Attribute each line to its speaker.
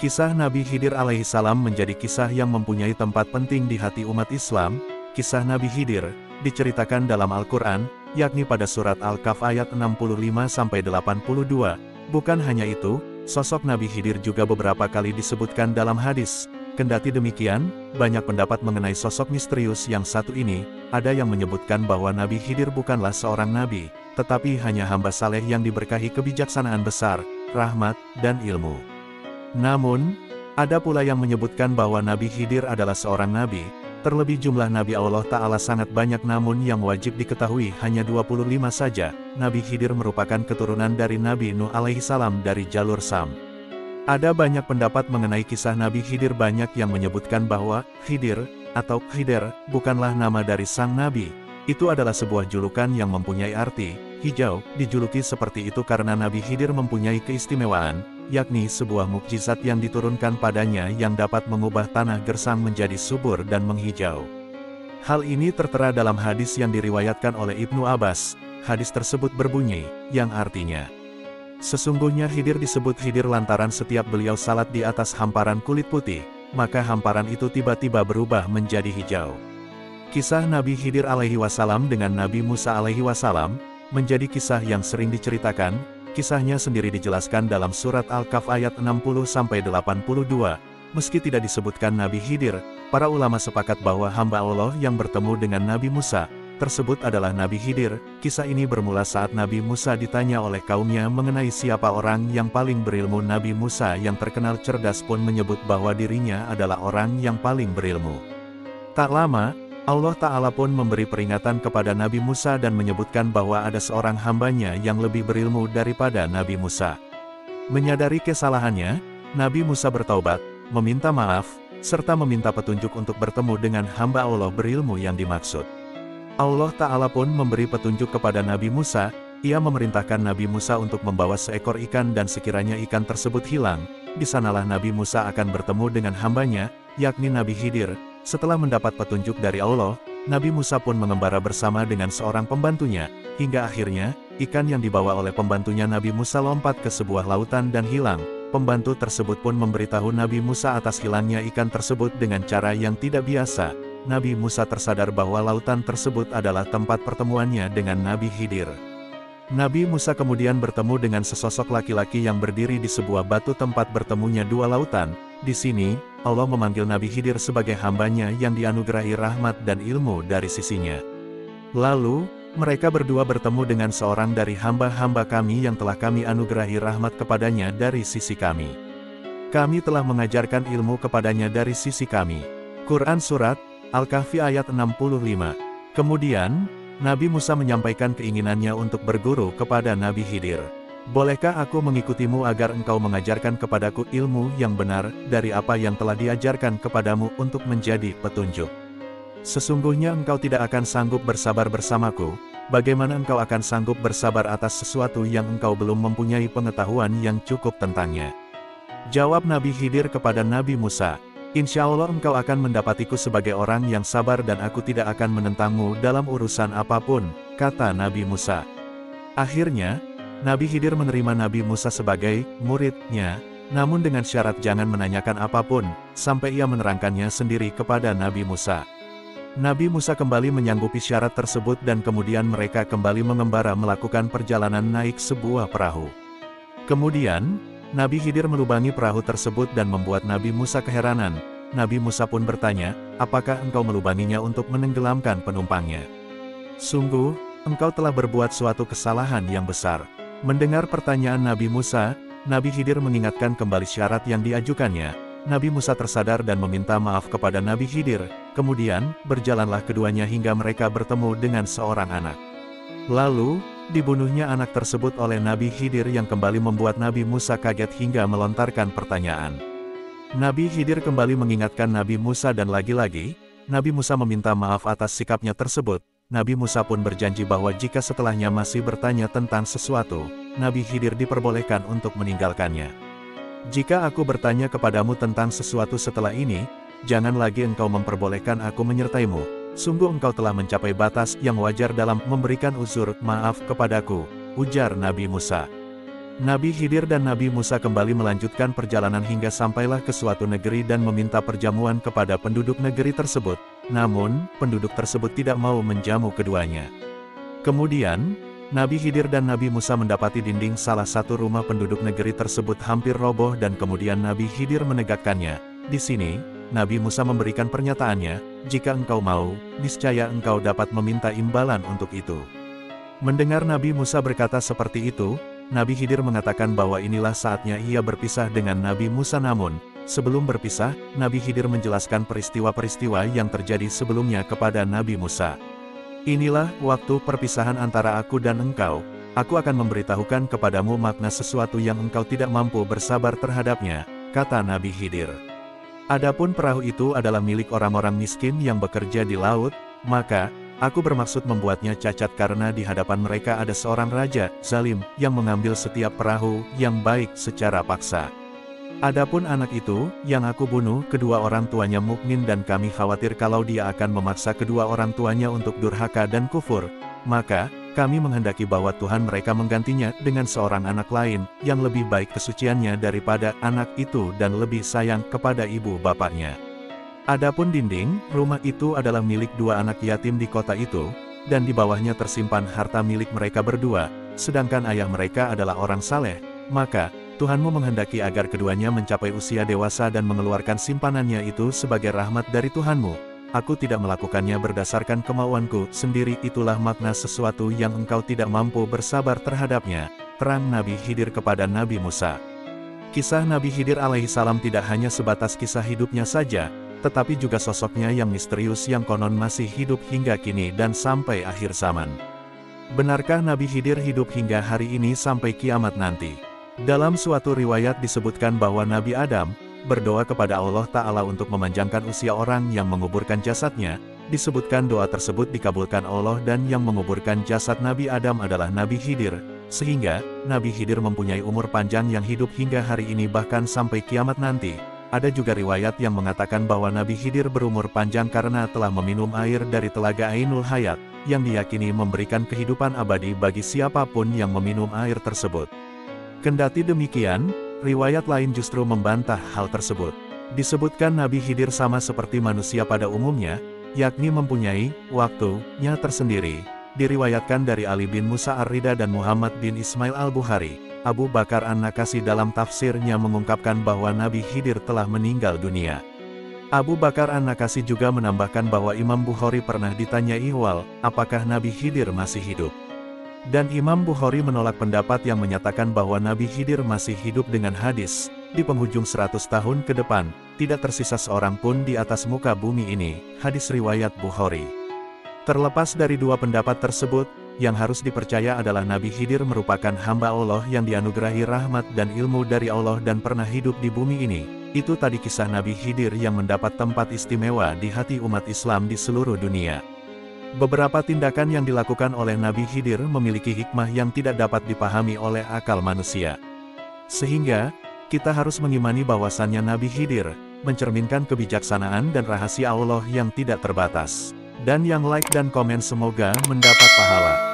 Speaker 1: Kisah Nabi Khidir alaihissalam menjadi kisah yang mempunyai tempat penting di hati umat Islam. Kisah Nabi Khidir diceritakan dalam Al-Quran, yakni pada surat Al-Kahf ayat 65-82. Bukan hanya itu, sosok Nabi Khidir juga beberapa kali disebutkan dalam hadis. Kendati demikian, banyak pendapat mengenai sosok misterius yang satu ini. Ada yang menyebutkan bahwa Nabi Khidir bukanlah seorang nabi, tetapi hanya hamba saleh yang diberkahi kebijaksanaan besar, rahmat, dan ilmu. Namun, ada pula yang menyebutkan bahwa Nabi Khidir adalah seorang nabi. Terlebih jumlah Nabi Allah Ta'ala sangat banyak, namun yang wajib diketahui hanya 25 saja. Nabi Khidir merupakan keturunan dari Nabi Nuh alaihissalam dari jalur Sam. Ada banyak pendapat mengenai kisah Nabi Khidir. Banyak yang menyebutkan bahwa Khidir atau Khidir bukanlah nama dari sang nabi. Itu adalah sebuah julukan yang mempunyai arti hijau. Dijuluki seperti itu karena Nabi Khidir mempunyai keistimewaan, yakni sebuah mukjizat yang diturunkan padanya yang dapat mengubah tanah gersang menjadi subur dan menghijau. Hal ini tertera dalam hadis yang diriwayatkan oleh Ibnu Abbas. Hadis tersebut berbunyi, yang artinya, sesungguhnya Khidir disebut Khidir lantaran setiap beliau salat di atas hamparan kulit putih, maka hamparan itu tiba-tiba berubah menjadi hijau. Kisah Nabi Khidir alaihi wasallam dengan Nabi Musa alaihi wasallam menjadi kisah yang sering diceritakan. Kisahnya sendiri dijelaskan dalam surat Al-Kahf ayat 60-82. Meski tidak disebutkan Nabi Khidir, para ulama sepakat bahwa hamba Allah yang bertemu dengan Nabi Musa tersebut adalah Nabi Khidir. Kisah ini bermula saat Nabi Musa ditanya oleh kaumnya mengenai siapa orang yang paling berilmu. Nabi Musa yang terkenal cerdas pun menyebut bahwa dirinya adalah orang yang paling berilmu. Tak lama, Allah Ta'ala pun memberi peringatan kepada Nabi Musa dan menyebutkan bahwa ada seorang hambanya yang lebih berilmu daripada Nabi Musa. Menyadari kesalahannya, Nabi Musa bertaubat, meminta maaf, serta meminta petunjuk untuk bertemu dengan hamba Allah berilmu yang dimaksud. Allah Ta'ala pun memberi petunjuk kepada Nabi Musa. Ia memerintahkan Nabi Musa untuk membawa seekor ikan, dan sekiranya ikan tersebut hilang, di sanalah Nabi Musa akan bertemu dengan hambanya, yakni Nabi Khidir. Setelah mendapat petunjuk dari Allah, Nabi Musa pun mengembara bersama dengan seorang pembantunya, hingga akhirnya, ikan yang dibawa oleh pembantunya Nabi Musa lompat ke sebuah lautan dan hilang. Pembantu tersebut pun memberitahu Nabi Musa atas hilangnya ikan tersebut dengan cara yang tidak biasa. Nabi Musa tersadar bahwa lautan tersebut adalah tempat pertemuannya dengan Nabi Khidir. Nabi Musa kemudian bertemu dengan sesosok laki-laki yang berdiri di sebuah batu tempat bertemunya dua lautan. Di sini, Allah memanggil Nabi Khidir sebagai hambanya yang dianugerahi rahmat dan ilmu dari sisinya. Lalu, mereka berdua bertemu dengan seorang dari hamba-hamba kami yang telah kami anugerahi rahmat kepadanya dari sisi kami. Kami telah mengajarkan ilmu kepadanya dari sisi kami. Quran Surat Al-Kahfi ayat 65. Kemudian, Nabi Musa menyampaikan keinginannya untuk berguru kepada Nabi Khidir. Bolehkah aku mengikutimu agar engkau mengajarkan kepadaku ilmu yang benar dari apa yang telah diajarkan kepadamu untuk menjadi petunjuk? Sesungguhnya engkau tidak akan sanggup bersabar bersamaku. Bagaimana engkau akan sanggup bersabar atas sesuatu yang engkau belum mempunyai pengetahuan yang cukup tentangnya? Jawab Nabi Khidir kepada Nabi Musa, insya Allah engkau akan mendapatiku sebagai orang yang sabar dan aku tidak akan menentangmu dalam urusan apapun, kata Nabi Musa. Akhirnya, Nabi Khidir menerima Nabi Musa sebagai muridnya, namun dengan syarat jangan menanyakan apapun, sampai ia menerangkannya sendiri kepada Nabi Musa. Nabi Musa kembali menyanggupi syarat tersebut dan kemudian mereka kembali mengembara melakukan perjalanan naik sebuah perahu. Kemudian, Nabi Khidir melubangi perahu tersebut dan membuat Nabi Musa keheranan. Nabi Musa pun bertanya, apakah engkau melubanginya untuk menenggelamkan penumpangnya? Sungguh, engkau telah berbuat suatu kesalahan yang besar. Mendengar pertanyaan Nabi Musa, Nabi Khidir mengingatkan kembali syarat yang diajukannya. Nabi Musa tersadar dan meminta maaf kepada Nabi Khidir. Kemudian, berjalanlah keduanya hingga mereka bertemu dengan seorang anak. Lalu, dibunuhnya anak tersebut oleh Nabi Khidir yang kembali membuat Nabi Musa kaget hingga melontarkan pertanyaan. Nabi Khidir kembali mengingatkan Nabi Musa dan lagi-lagi, Nabi Musa meminta maaf atas sikapnya tersebut. Nabi Musa pun berjanji bahwa jika setelahnya masih bertanya tentang sesuatu, Nabi Khidir diperbolehkan untuk meninggalkannya. Jika aku bertanya kepadamu tentang sesuatu setelah ini, jangan lagi engkau memperbolehkan aku menyertaimu. Sungguh engkau telah mencapai batas yang wajar dalam memberikan uzur, maaf kepadaku, ujar Nabi Musa. Nabi Khidir dan Nabi Musa kembali melanjutkan perjalanan hingga sampailah ke suatu negeri dan meminta perjamuan kepada penduduk negeri tersebut. Namun, penduduk tersebut tidak mau menjamu keduanya. Kemudian, Nabi Khidir dan Nabi Musa mendapati dinding salah satu rumah penduduk negeri tersebut hampir roboh dan kemudian Nabi Khidir menegakkannya. Di sini, Nabi Musa memberikan pernyataannya, jika engkau mau, niscaya engkau dapat meminta imbalan untuk itu. Mendengar Nabi Musa berkata seperti itu, Nabi Khidir mengatakan bahwa inilah saatnya ia berpisah dengan Nabi Musa. Namun, sebelum berpisah, Nabi Khidir menjelaskan peristiwa-peristiwa yang terjadi sebelumnya kepada Nabi Musa. Inilah waktu perpisahan antara aku dan engkau, aku akan memberitahukan kepadamu makna sesuatu yang engkau tidak mampu bersabar terhadapnya, kata Nabi Khidir. Adapun perahu itu adalah milik orang-orang miskin yang bekerja di laut, maka, aku bermaksud membuatnya cacat karena di hadapan mereka ada seorang raja, zalim, yang mengambil setiap perahu yang baik secara paksa. Adapun anak itu, yang aku bunuh, kedua orang tuanya mukmin dan kami khawatir kalau dia akan memaksa kedua orang tuanya untuk durhaka dan kufur, maka, kami menghendaki bahwa Tuhan mereka menggantinya dengan seorang anak lain, yang lebih baik kesuciannya daripada anak itu dan lebih sayang kepada ibu bapaknya. Adapun dinding, rumah itu adalah milik dua anak yatim di kota itu, dan di bawahnya tersimpan harta milik mereka berdua, sedangkan ayah mereka adalah orang saleh, maka, Tuhanmu menghendaki agar keduanya mencapai usia dewasa dan mengeluarkan simpanannya itu sebagai rahmat dari Tuhanmu. Aku tidak melakukannya berdasarkan kemauanku sendiri, itulah makna sesuatu yang engkau tidak mampu bersabar terhadapnya, terang Nabi Khidir kepada Nabi Musa. Kisah Nabi Khidir alaihissalam tidak hanya sebatas kisah hidupnya saja, tetapi juga sosoknya yang misterius yang konon masih hidup hingga kini dan sampai akhir zaman. Benarkah Nabi Khidir hidup hingga hari ini sampai kiamat nanti? Dalam suatu riwayat disebutkan bahwa Nabi Adam berdoa kepada Allah Ta'ala untuk memanjangkan usia orang yang menguburkan jasadnya. Disebutkan doa tersebut dikabulkan Allah dan yang menguburkan jasad Nabi Adam adalah Nabi Khidir, sehingga Nabi Khidir mempunyai umur panjang yang hidup hingga hari ini bahkan sampai kiamat nanti. Ada juga riwayat yang mengatakan bahwa Nabi Khidir berumur panjang karena telah meminum air dari telaga Ainul Hayat, yang diyakini memberikan kehidupan abadi bagi siapapun yang meminum air tersebut. Kendati demikian, riwayat lain justru membantah hal tersebut. Disebutkan Nabi Khidir sama seperti manusia pada umumnya, yakni mempunyai waktunya tersendiri. Diriwayatkan dari Ali bin Musa Ar-Ridha dan Muhammad bin Ismail Al-Bukhari. Abu Bakar An-Nakasi dalam tafsirnya mengungkapkan bahwa Nabi Khidir telah meninggal dunia. Abu Bakar An-Nakasi juga menambahkan bahwa Imam Bukhari pernah ditanyai ihwal, apakah Nabi Khidir masih hidup? Dan Imam Bukhari menolak pendapat yang menyatakan bahwa Nabi Khidir masih hidup dengan hadis, di penghujung 100 tahun ke depan, tidak tersisa seorang pun di atas muka bumi ini, hadis riwayat Bukhari. Terlepas dari dua pendapat tersebut, yang harus dipercaya adalah Nabi Khidir merupakan hamba Allah yang dianugerahi rahmat dan ilmu dari Allah dan pernah hidup di bumi ini. Itu tadi kisah Nabi Khidir yang mendapat tempat istimewa di hati umat Islam di seluruh dunia. Beberapa tindakan yang dilakukan oleh Nabi Khidir memiliki hikmah yang tidak dapat dipahami oleh akal manusia. Sehingga, kita harus mengimani bahwasannya Nabi Khidir mencerminkan kebijaksanaan dan rahasia Allah yang tidak terbatas. Dan yang like dan komen semoga mendapat pahala.